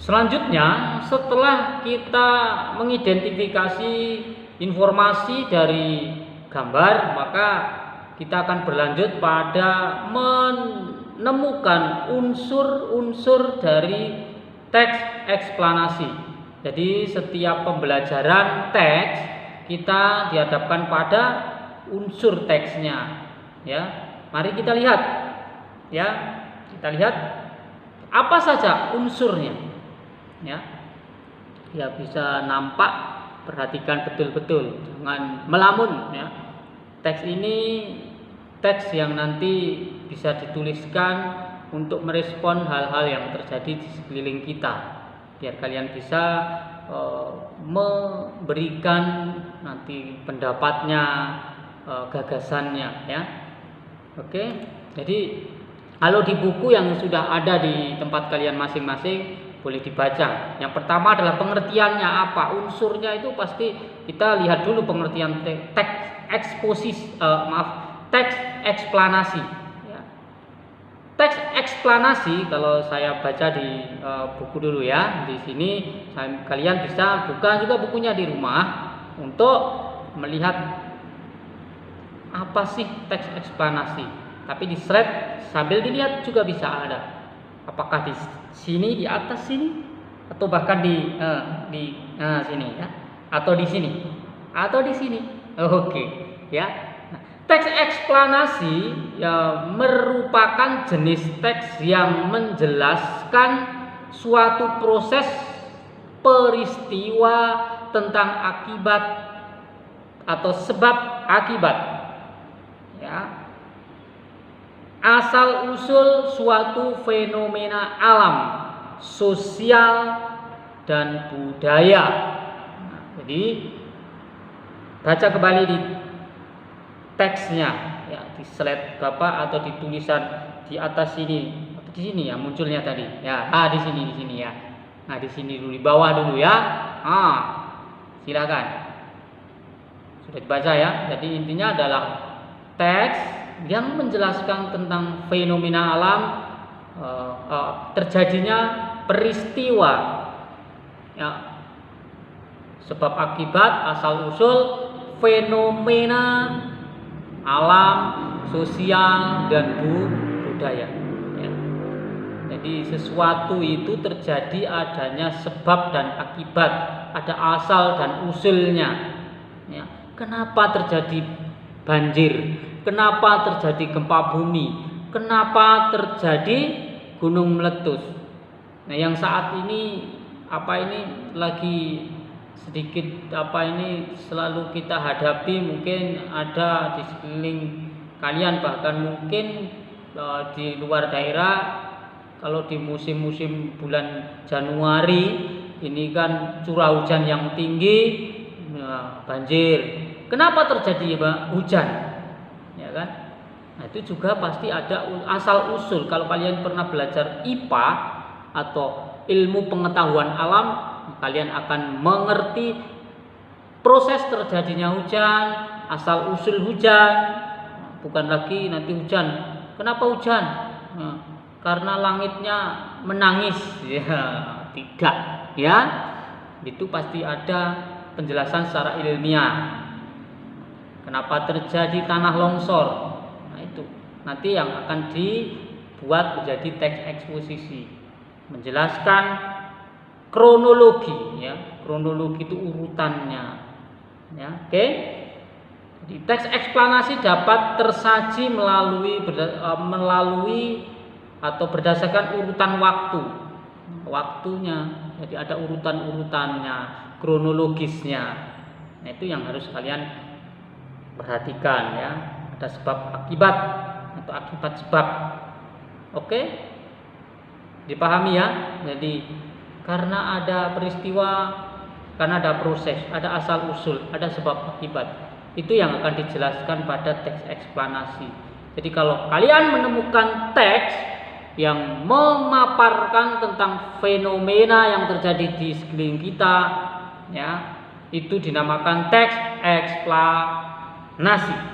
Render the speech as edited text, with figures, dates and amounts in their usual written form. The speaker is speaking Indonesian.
Selanjutnya, setelah kita mengidentifikasi informasi dari gambar, maka kita akan berlanjut pada menemukan unsur-unsur dari teks eksplanasi. Jadi setiap pembelajaran teks kita dihadapkan pada unsur teksnya. Ya, mari kita lihat. Ya, kita lihat apa saja unsurnya. Ya, bisa nampak, perhatikan betul-betul, jangan melamun. Ya, teks ini teks yang nanti bisa dituliskan untuk merespon hal-hal yang terjadi di sekeliling kita, biar kalian bisa memberikan nanti pendapatnya, gagasannya. Ya, oke. Jadi kalau di buku yang sudah ada di tempat kalian masing-masing boleh dibaca. Yang pertama adalah pengertiannya apa, unsurnya itu pasti kita lihat dulu pengertian teks eksplanasi. Ya. Teks eksplanasi kalau saya baca di buku dulu ya. Di sini kalian bisa buka juga bukunya di rumah untuk melihat apa sih teks eksplanasi. Tapi di slide sambil dilihat juga bisa ada. Apakah di sini, di atas sini, atau bahkan di sini ya, atau di sini, atau di sini. Oke, ya. Nah, teks eksplanasi ya merupakan jenis teks yang menjelaskan suatu proses peristiwa tentang akibat atau sebab akibat. Ya. Asal usul suatu fenomena alam, sosial dan budaya. Nah, jadi baca kembali di teksnya ya, di slide Bapak atau di tulisan di atas sini atau di sini ya munculnya tadi. Ya, di sini ya. Nah, di sini dulu, di bawah dulu ya. Silakan. Sudah dibaca ya. Jadi intinya adalah teks yang menjelaskan tentang fenomena alam, terjadinya peristiwa, ya, sebab akibat, asal usul fenomena alam, sosial dan budaya. Ya. Jadi sesuatu itu terjadi adanya sebab dan akibat, ada asal dan usulnya. Ya. Kenapa terjadi banjir? Kenapa terjadi gempa bumi? Kenapa terjadi gunung meletus? Nah, yang saat ini lagi sedikit selalu kita hadapi, mungkin ada di sekeliling kalian, bahkan mungkin di luar daerah. Kalau di musim-musim bulan Januari ini kan curah hujan yang tinggi, banjir. Kenapa terjadi hujan? Ya kan? Nah, itu juga pasti ada asal usul. Kalau kalian pernah belajar IPA atau ilmu pengetahuan alam, kalian akan mengerti proses terjadinya hujan, asal usul hujan. Bukan lagi nanti hujan. Kenapa hujan? Nah, karena langitnya menangis. Ya, tidak. Ya, itu pasti ada penjelasan secara ilmiah. Kenapa terjadi tanah longsor? Nah, itu nanti yang akan dibuat menjadi teks eksposisi, menjelaskan kronologi. Ya, kronologi itu urutannya. Ya, oke. Jadi teks eksplanasi dapat tersaji melalui atau berdasarkan urutan waktunya. Jadi ada urutan-urutannya, kronologisnya. Nah, itu yang harus kalian perhatikan ya, ada sebab akibat atau akibat sebab. Oke? Dipahami ya? Jadi karena ada peristiwa, karena ada proses, ada asal usul, ada sebab akibat. Itu yang akan dijelaskan pada teks eksplanasi. Jadi kalau kalian menemukan teks yang memaparkan tentang fenomena yang terjadi di sekeliling kita, ya, itu dinamakan teks eksplanasi.